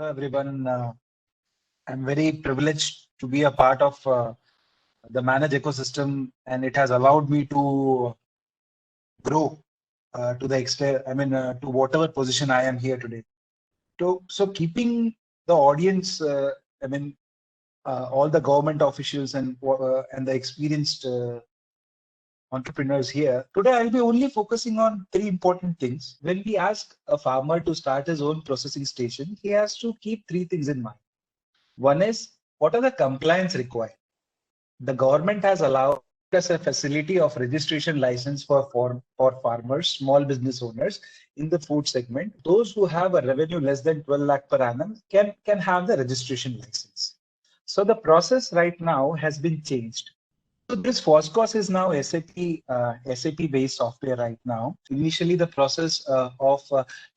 Hello, everyone. I'm very privileged to be a part of the Manage ecosystem, and it has allowed me to grow to the extent, to whatever position I am here today. So keeping the audience, all the government officials and the experienced entrepreneurs here. Today, I'll be only focusing on three important things. When we ask a farmer to start his own processing station, he has to keep three things in mind. One is, what are the compliance required? The government has allowed us a facility of registration license for farmers, small business owners in the food segment. Those who have a revenue less than 12 lakh per annum can have the registration license. So the process right now has been changed. So this FOSCOS is now SAP based software right now. Initially, the process of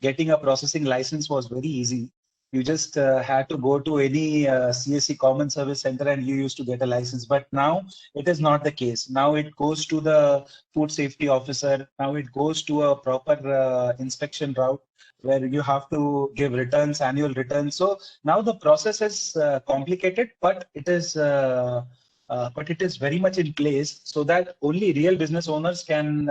getting a processing license was very easy. You just had to go to any CSC Common Service Center and you used to get a license. But now it is not the case. Now it goes to the food safety officer. Now it goes to a proper inspection route where you have to give returns, annual returns. So now the process is complicated, but it is very much in place so that only real business owners can,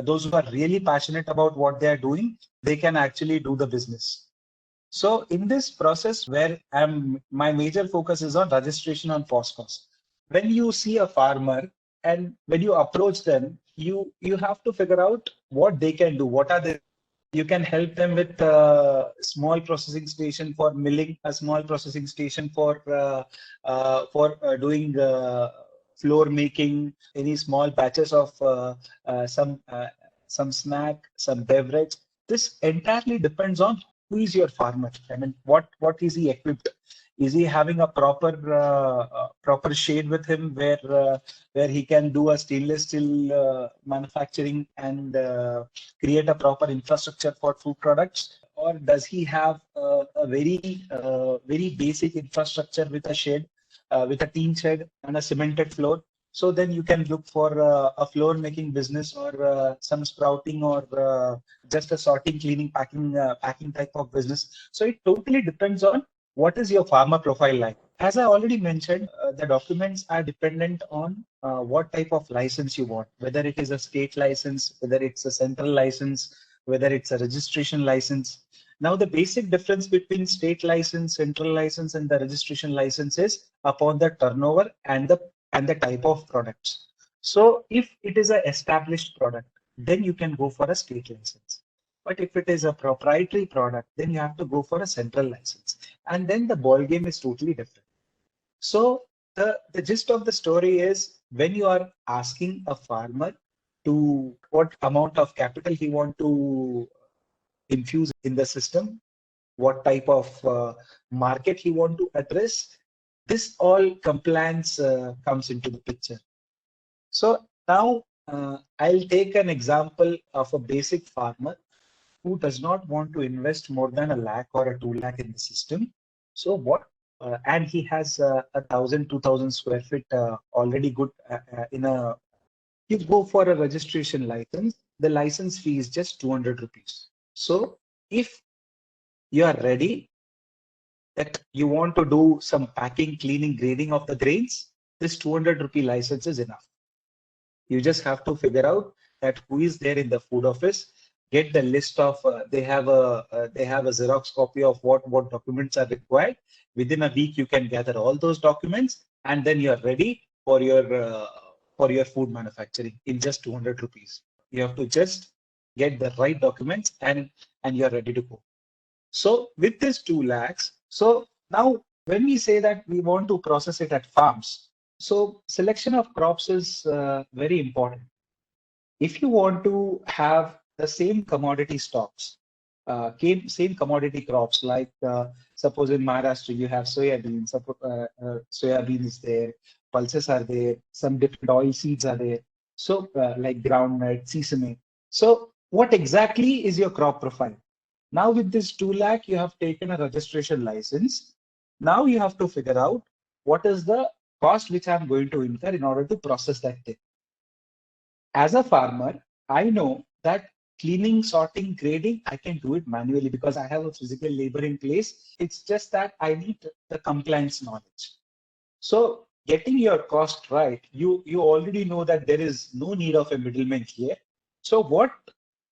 those who are really passionate about what they are doing, they can actually do the business. So in this process where my major focus is on registration on FOSCOS. When you see a farmer and when you approach them, you have to figure out what they can do. What are the You can help them with a small processing station for milling, a small processing station for doing flour making, any small batches of some snack, some beverage. This entirely depends on who is your farmer. I mean, what is he equipped? Is he having a proper shade with him where he can do a stainless steel manufacturing and create a proper infrastructure for food products, or does he have a very basic infrastructure with a shed, with a tin shed and a cemented floor? So then you can look for a flour making business or some sprouting or just a sorting, cleaning, packing type of business. So it totally depends on what is your farmer profile like. As I already mentioned, the documents are dependent on what type of license you want, whether it is a state license, whether it's a central license, whether it's a registration license. Now, the basic difference between state license, central license, and the registration license is upon the turnover and the type of products. So if it is an established product, then you can go for a state license. But if it is a proprietary product, then you have to go for a central license. And then the ball game is totally different. So the gist of the story is, when you are asking a farmer to what amount of capital he want to infuse in the system, what type of market he want to address, this all compliance comes into the picture. So now I'll take an example of a basic farmer who does not want to invest more than a lakh or a 2 lakh in the system. So and he has 1,000, 2,000 square feet already good in a, you go for a registration license, the license fee is just 200 rupees. So if you are ready, that you want to do some packing, cleaning, grading of the grains, this 200 rupee license is enough. You just have to figure out that who is there in the food office, get the list of they have a Xerox copy of what documents are required. Within a week, you can gather all those documents, and then you are ready for your food manufacturing in just 200 rupees. You have to just get the right documents and you're ready to go. So with this 2 lakhs, so now when we say that we want to process it at farms, so selection of crops is very important. If you want to have the same commodity stocks, same commodity crops, like suppose in Maharashtra you have soybean, soybean is there, pulses are there, some different oil seeds are there. So like groundnut, sesame. So what exactly is your crop profile? Now with this 2 lakh, you have taken a registration license. Now you have to figure out what is the cost which I'm going to incur in order to process that thing. As a farmer, I know that cleaning, sorting, grading, I can do it manually because I have a physical labor in place. It's just that I need the compliance knowledge. So getting your cost right, you already know that there is no need of a middleman here. So what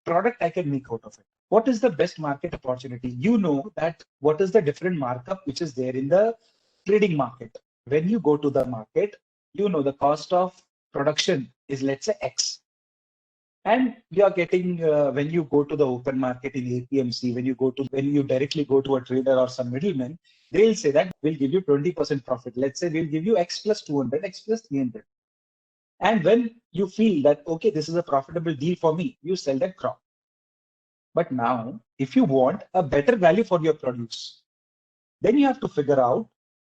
product I can make out of it? What is the best market opportunity? You know that what is the different markup which is there in the trading market. When you go to the market, you know the cost of production is, let's say, X. And you are getting when you go to the open market in APMC, when you directly go to a trader or some middleman, they'll say that we'll give you 20% profit. Let's say we'll give you X plus 200, X plus 300. And when you feel that, okay, this is a profitable deal for me, you sell that crop. But now, if you want a better value for your produce, then you have to figure out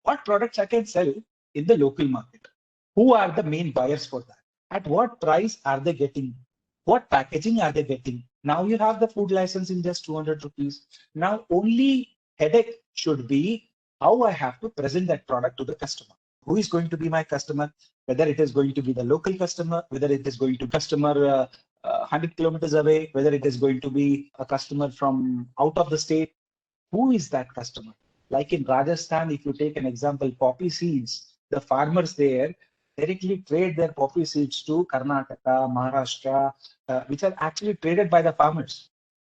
what products I can sell in the local market. Who are the main buyers for that? At what price are they getting? What packaging are they getting? Now you have the food license in just 200 rupees. Now only headache should be how I have to present that product to the customer. Who is going to be my customer? Whether it is going to be the local customer, whether it is going to customer 100 kilometers away, whether it is going to be a customer from out of the state. Who is that customer? Like in Rajasthan, if you take an example, poppy seeds, the farmers there directly trade their poppy seeds to Karnataka, Maharashtra, which are actually traded by the farmers.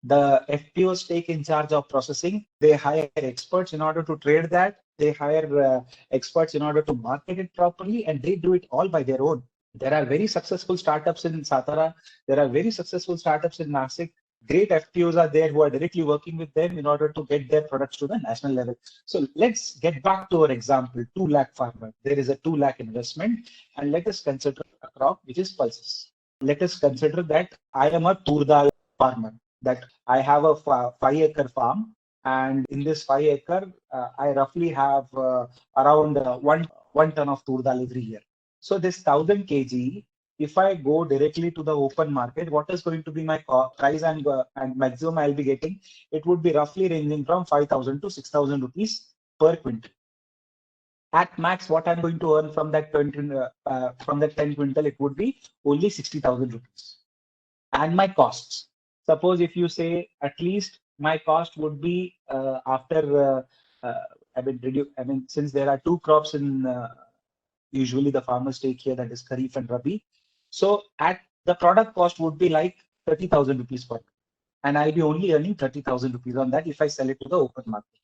The FPOs take in charge of processing. They hire experts in order to trade that. They hire experts in order to market it properly, and they do it all by their own. There are very successful startups in Satara. There are very successful startups in Nasik. Great FPOs are there who are directly working with them in order to get their products to the national level. So let's get back to our example, 2 lakh farmer. There is a 2 lakh investment, and let us consider a crop which is pulses. Let us consider that I am a tur dal farmer, that I have a 5-acre farm, and in this 5 acre, I roughly have around one ton of tur dal every year. So this 1000 kg, if I go directly to the open market, what is going to be my price and maximum I'll be getting? It would be roughly ranging from 5,000 to 6,000 rupees per quintal. At max, what I'm going to earn from that 10 quintal, it would be only 60,000 rupees. And my costs. Suppose if you say at least my cost would be after since there are 2 crops in usually the farmers take here, that is Kharif and Rabi. So at the product cost would be like 30,000 rupees per, and I'll be only earning 30,000 rupees on that if I sell it to the open market.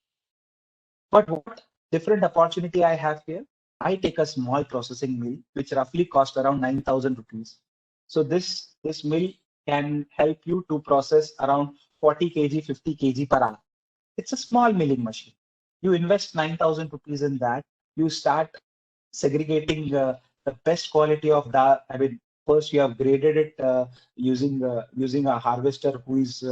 But what different opportunity I have here? I take a small processing mill, which roughly cost around 9,000 rupees. So this mill can help you to process around 40 kg, 50 kg per hour. It's a small milling machine. You invest 9,000 rupees in that. You start segregating the best quality of that. I mean, first you have graded it using a harvester who is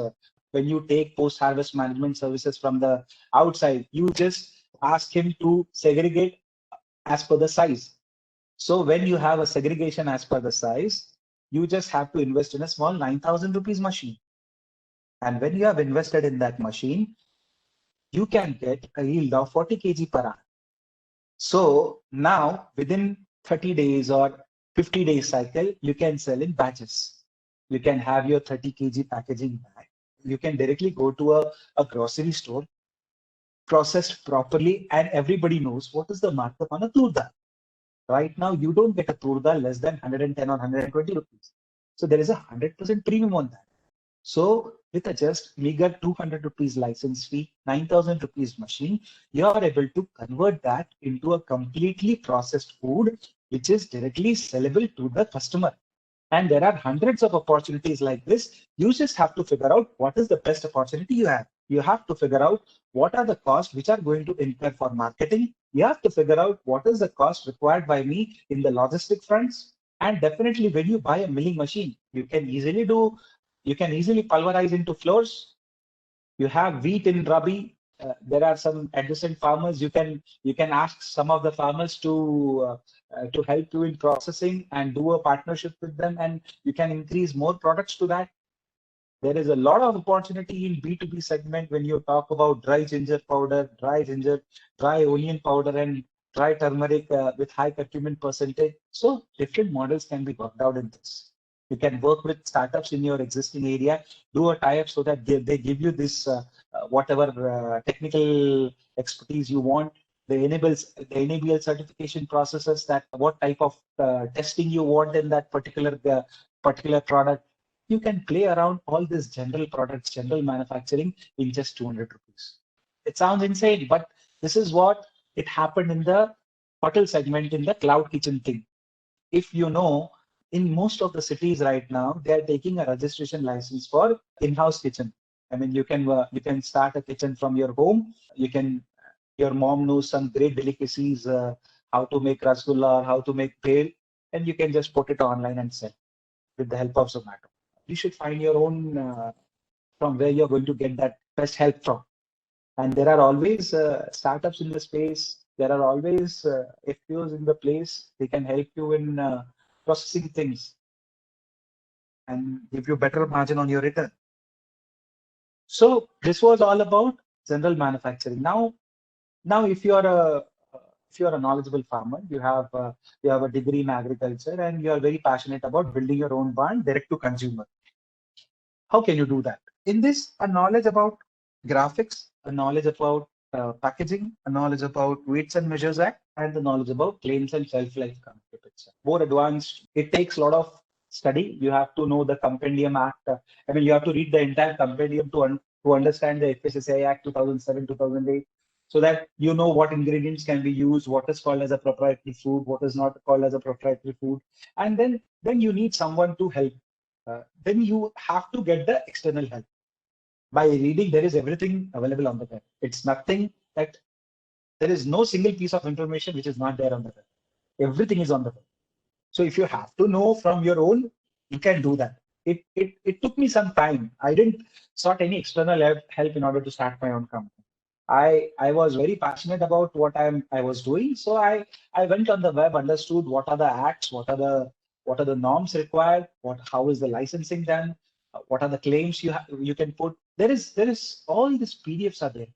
when you take post-harvest management services from the outside, you just ask him to segregate as per the size. So when you have a segregation as per the size, you just have to invest in a small 9,000 rupees machine. And when you have invested in that machine, you can get a yield of 40 kg per hour. So now within 30 days or 50 days cycle, you can sell in batches. You can have your 30 kg packaging bag. You can directly go to a grocery store, processed properly, and everybody knows what is the markup on a tur dal. Right now, you don't get a tur dal less than 110 or 120 rupees. So there is a 100% premium on that. So with a just meager 200 rupees license fee, 9,000 rupees machine, you are able to convert that into a completely processed food, which is directly sellable to the customer. And there are hundreds of opportunities like this. You just have to figure out what is the best opportunity you have. You have to figure out what are the costs which are going to incur for marketing. You have to figure out what is the cost required by me in the logistic fronts. And definitely when you buy a milling machine, you can easily pulverize into flours. You have wheat in Rabi. There are some adjacent farmers. You can ask some of the farmers to help you in processing and do a partnership with them, and you can increase more products to that. There is a lot of opportunity in B2B segment when you talk about dry ginger powder, dry onion powder, and dry turmeric with high curcumin percentage. So different models can be worked out in this. You can work with startups in your existing area, do a tie-up so that they give you this whatever technical expertise you want. They enable certification processes, that what type of testing you want in that particular product. You can play around all these general products, general manufacturing in just 200 rupees. It sounds insane, but this is what it happened in the hotel segment in the cloud kitchen thing. If you know, in most of the cities right now, they are taking a registration license for in-house kitchen. I mean, you can start a kitchen from your home. Your mom knows some great delicacies, how to make rasgulla or how to make bhel, and you can just put it online and sell with the help of Zomato. You should find your own from where you're going to get that best help from. And there are always startups in the space. There are always FPOs in the place. They can help you in processing things and give you better margin on your return. So this was all about general manufacturing. Now if you are a knowledgeable farmer, you have a degree in agriculture, and you are very passionate about building your own barn direct to consumer. How can you do that? In this, a knowledge about graphics, a knowledge about packaging, a knowledge about weights and measures act, and the knowledge about claims and shelf life come into picture. More advanced. It takes a lot of study. You have to know the Compendium Act. I mean, you have to read the entire compendium to understand the FSSAI Act 2007, 2008, so that you know what ingredients can be used, what is called as a proprietary food, what is not called as a proprietary food, and then you need someone to help. Then you have to get the external help. By reading, there is everything available on the web. It's nothing that there is no single piece of information which is not there on the web. Everything is on the web. So if you have to know from your own, you can do that. It took me some time. I didn't sought any external help in order to start my own company. I was very passionate about what I was doing. So I went on the web, understood what are the acts, what are the norms required, how is the licensing done, what are the claims you can put. There is all these PDFs are there,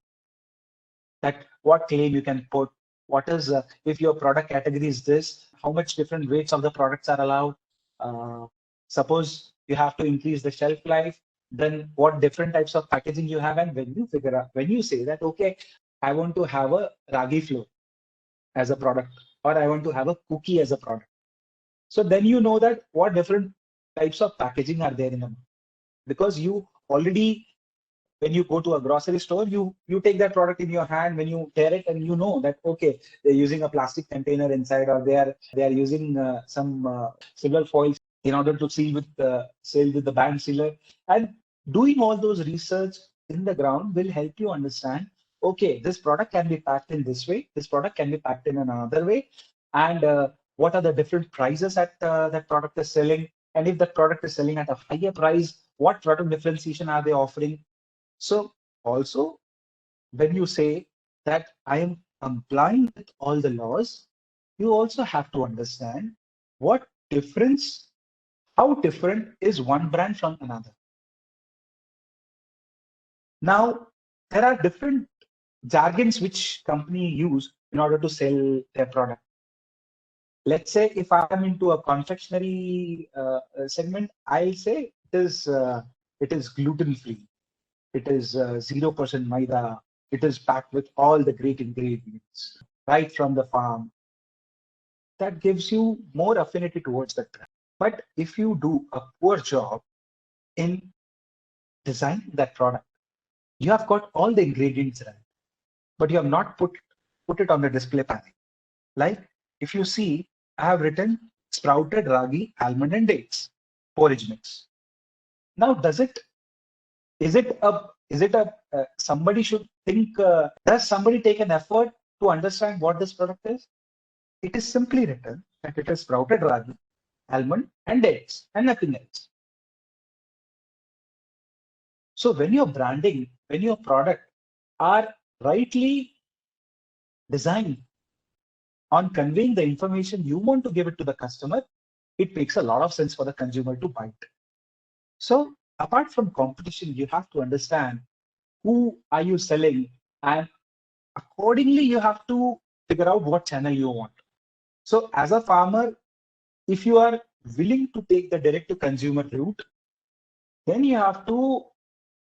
that what claim you can put, what is if your product category is this, how much different weights of the products are allowed. Uh, Suppose you have to increase the shelf life, then what different types of packaging you have, and when you say that, okay, I want to have a ragi flour as a product, or I want to have a cookie as a product. So then you know that what different types of packaging are there in the market, because you already, when you go to a grocery store, you take that product in your hand, when you tear it, and you know that, okay, they're using a plastic container inside, or they are using some silver foil in order to seal with the band sealer. And doing all those research in the ground will help you understand, okay, this product can be packed in this way, this product can be packed in another way, and what are the different prices that product is selling, and if that product is selling at a higher price, what product differentiation are they offering. So also, when you say that I am complying with all the laws, you also have to understand what difference, how different is one brand from another. Now, there are different jargons which company use in order to sell their product. Let's say if I am into a confectionery segment, I'll say it is gluten free. It is 0% maida. It is packed with all the great ingredients right from the farm. That gives you more affinity towards that brand. But if you do a poor job in designing that product, you have got all the ingredients right, but you have not put it on the display panel. Like if you see, I have written sprouted ragi, almond, and dates porridge mix. Now, is it a somebody should think, does somebody take an effort to understand what this product is? It is simply written that it is sprouted ragi, almond, and dates, and nothing else. So when your branding, when your product are rightly designed on conveying the information you want to give it to the customer, it makes a lot of sense for the consumer to buy it. So apart from competition, you have to understand who are you selling, and accordingly you have to figure out what channel you want. So as a farmer, if you are willing to take the direct to consumer route, then you have to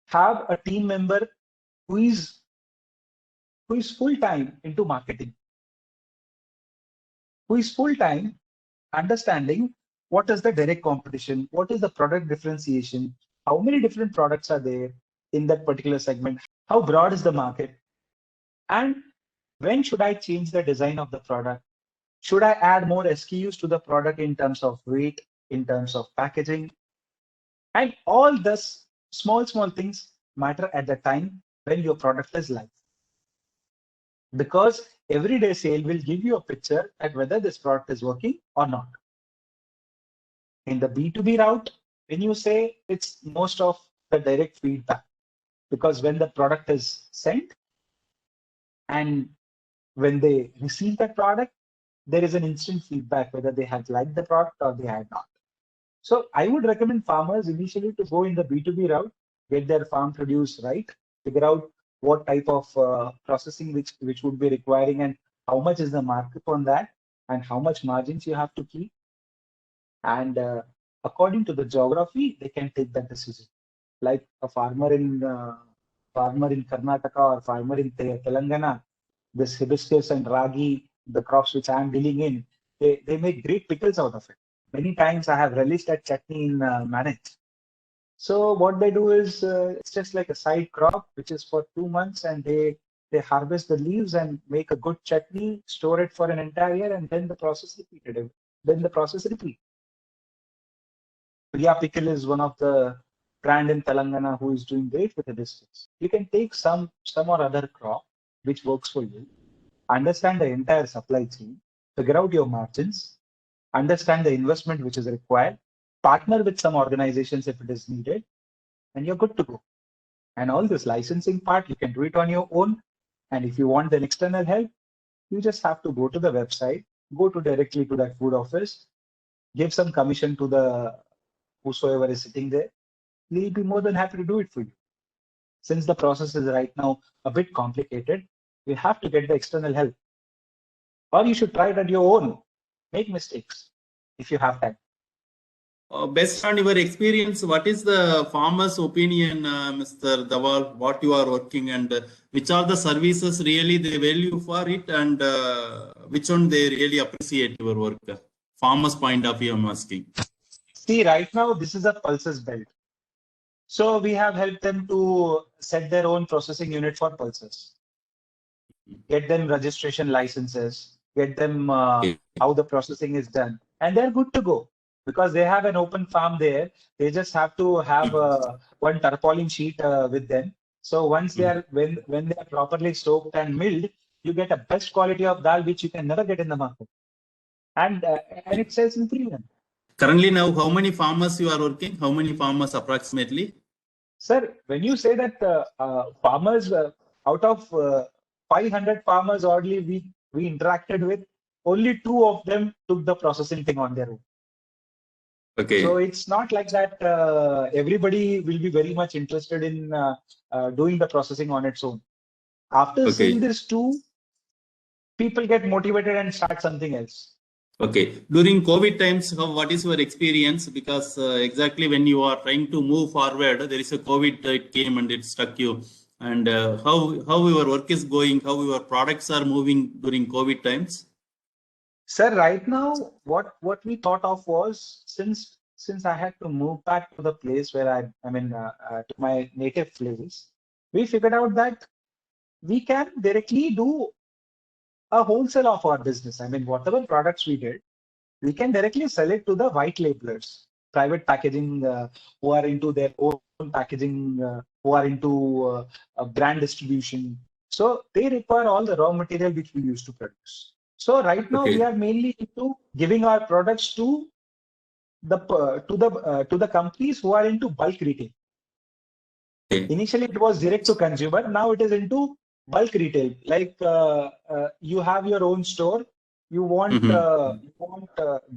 have a team member who is full time into marketing, who is full time understanding what is the direct competition, what is the product differentiation, how many different products are there in that particular segment, how broad is the market, and when should I change the design of the product? Should I add more SKUs to the product in terms of weight, in terms of packaging? And all this small things matter at the time when your product is live. Because everyday sale will give you a picture at whether this product is working or not. In the B2B route, when you say it's most of the direct feedback, because when the product is sent and when they receive that product, there is an instant feedback whether they have liked the product or they have not. So I would recommend farmers initially to go in the B2B route, get their farm produce right, figure out what type of processing which would be requiring and how much is the markup on that and how much margins you have to keep. And according to the geography, they can take that decision. Like a farmer in Karnataka or farmer in Telangana, this hibiscus and ragi, the crops which I am dealing in, they make great pickles out of it. Many times I have relished that chutney in manage. So what they do is it's just like a side crop, which is for 2 months, and they harvest the leaves and make a good chutney, store it for an entire year, and then the process repeated. Then the process repeat. Priya Pickle is one of the brand in Telangana who is doing great with the hibiscus. You can take some or other crop which works for you, understand the entire supply chain, figure out your margins, understand the investment which is required, partner with some organizations if it is needed, and you're good to go. And all this licensing part, you can do it on your own. And if you want an external help, you just have to go to the website, go to directly to that food office, give some commission to the whosoever is sitting there. They'll be more than happy to do it for you. Since the process is right now a bit complicated, you have to get the external help. Or you should try it at your own. Make mistakes if you have time. Based on your experience, what is the farmer's opinion, Mr. Dawal, what you are working and which are the services really they value for it and which one they really appreciate your work? Farmer's point of view, I'm asking. See, right now, this is a pulses belt. So we have helped them to set their own processing unit for pulses, get them registration licenses, get them how the processing is done, and they're good to go because they have an open farm there. They just have to have one tarpaulin sheet with them. So once they are when they are properly soaked and milled, you get a best quality of dal which you can never get in the market, and it sells in premium. Currently now, how many farmers you are working? How many farmers approximately? Sir, when you say that farmers, out of 500 farmers oddly we interacted with, only 2 of them took the processing thing on their own. Okay. So it's not like that everybody will be very much interested in doing the processing on its own. After seeing this 2, people get motivated and start something else. Okay. During COVID times, what is your experience? Because exactly when you are trying to move forward, there is a COVID that came and it struck you. And how your work is going, how your products are moving during COVID times? Sir, right now, what we thought of was since I had to move back to the place where to my native place, we figured out that we can directly do a wholesale of our business. I mean, whatever products we did, we can directly sell it to the white labelers, private packaging who are into their own packaging, who are into brand distribution. So they require all the raw material which we used to produce. So right now we are mainly into giving our products to the companies who are into bulk retail. Initially it was direct to consumer. Now it is into bulk retail. Like you have your own store. You want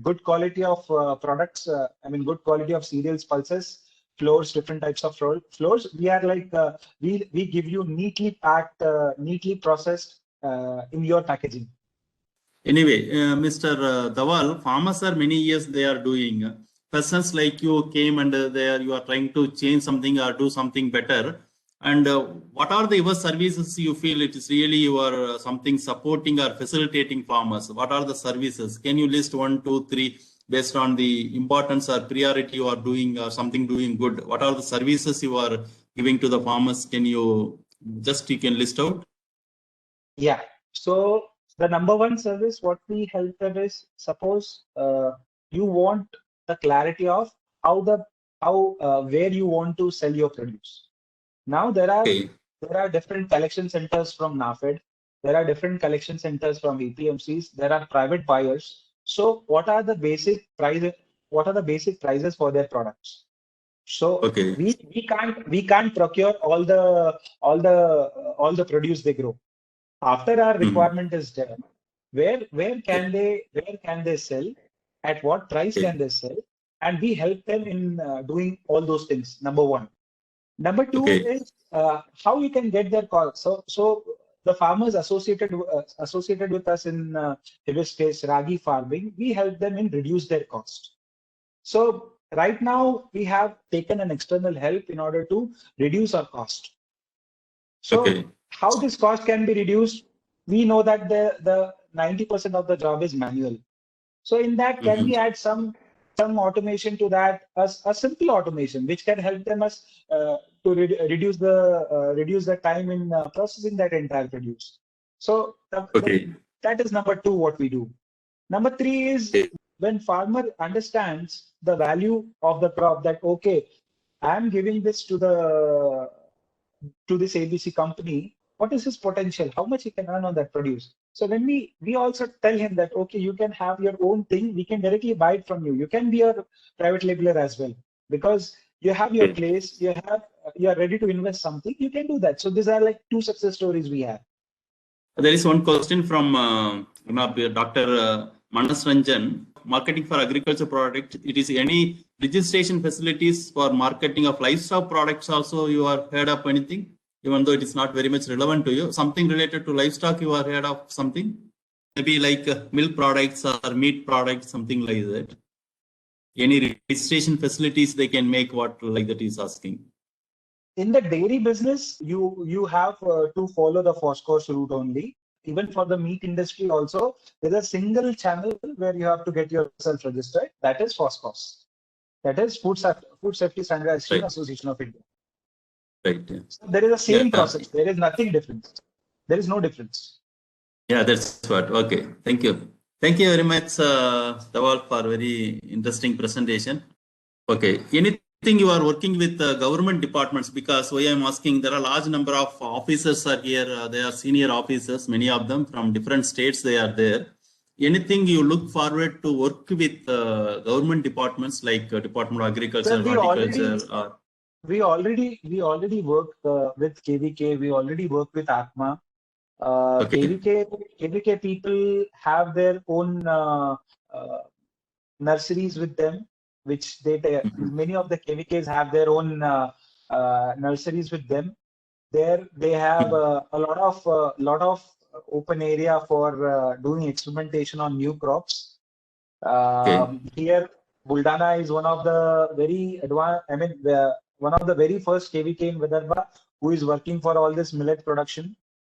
good quality of products. Good quality of cereals, pulses, flours, different types of flours. We are like we give you neatly packed, neatly processed in your packaging. Anyway, Mr. Dawal, farmers are many years they are doing. Persons like you came and you are trying to change something or do something better. And what are the your services you feel it is really you are something supporting or facilitating farmers? What are the services? Can you list 1, 2, 3 based on the importance or priority you are doing or something doing good? What are the services you are giving to the farmers? Can you can list out? Yeah. So the number one service, what we help them is, suppose you want the clarity of where you want to sell your produce. Now there are different collection centers from NAFED. There are different collection centers from APMCs. There are private buyers. So what are the basic prices? What are the basic prices for their products? So we can't procure all the produce they grow. After our requirement is done, where can they sell? At what price can they sell? And we help them in doing all those things. Number one. Number two is how you can get their cost. So the farmers associated with us in Hibiscus ragi farming, we help them in reduce their cost. So right now we have taken an external help in order to reduce our cost. So how this cost can be reduced? We know that the 90% of the job is manual. So in that, can we add some automation to that? A simple automation which can help them to reduce the time in processing that entire produce. So that is number two. What we do. Number three is when farmer understands the value of the crop. That okay, I am giving this to this ABC company. What is his potential? How much he can earn on that produce? So when we also tell him that, okay, you can have your own thing. We can directly buy it from you. You can be a private labeler as well, because you have your place. You are ready to invest something. You can do that. So these are like two success stories we have. There is one question from Dr. Manas Ranjan. Marketing for agriculture product. It is any registration facilities for marketing of livestock products also you are heard of anything? Even though it is not very much relevant to you, something related to livestock you are heard of something? Maybe like milk products or meat products, something like that. Any registration facilities they can make, what like that is asking. In the dairy business, you have to follow the FOSCOS route only. Even for the meat industry also, there's a single channel where you have to get yourself registered. That is FOSCOS. That is Food Safety Standardization Association of India. Right. Yeah. So there is the same process. There is nothing different. There is no difference. Yeah, that's what. Okay. Thank you. Thank you very much, Dawal, for very interesting presentation. Okay. Anything you are working with government departments? Because why I'm asking, there are a large number of officers are here. They are senior officers, many of them from different states. They are there. Anything you look forward to work with government departments like Department of Agriculture, Horticulture? We already work with KVK. We already work with ACMA. KVK people have their own nurseries with them, which many of the KVKs have their own nurseries with them. There they have a lot of open area for doing experimentation on new crops. Here, Buldana is one of the very advanced. One of the very first KVK in Vidarbha who is working for all this millet production.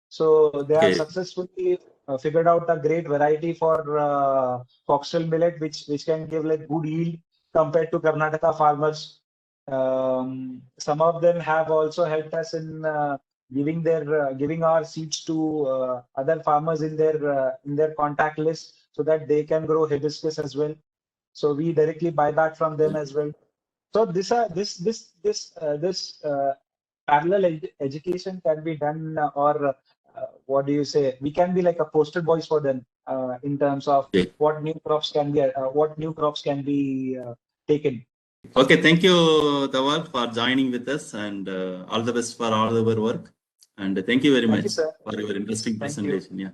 So they have successfully figured out a great variety for foxtail millet, which can give like good yield compared to Karnataka farmers. Some of them have also helped us in giving our seeds to other farmers in their contact list so that they can grow hibiscus as well. So we directly buy back from them as well. So this parallel education can be done, or what do you say? We can be like a poster boys for them in terms of what new crops can be taken. Okay, thank you, Dawal, for joining with us, and all the best for all our work. And thank you very much for your interesting presentation. Yeah.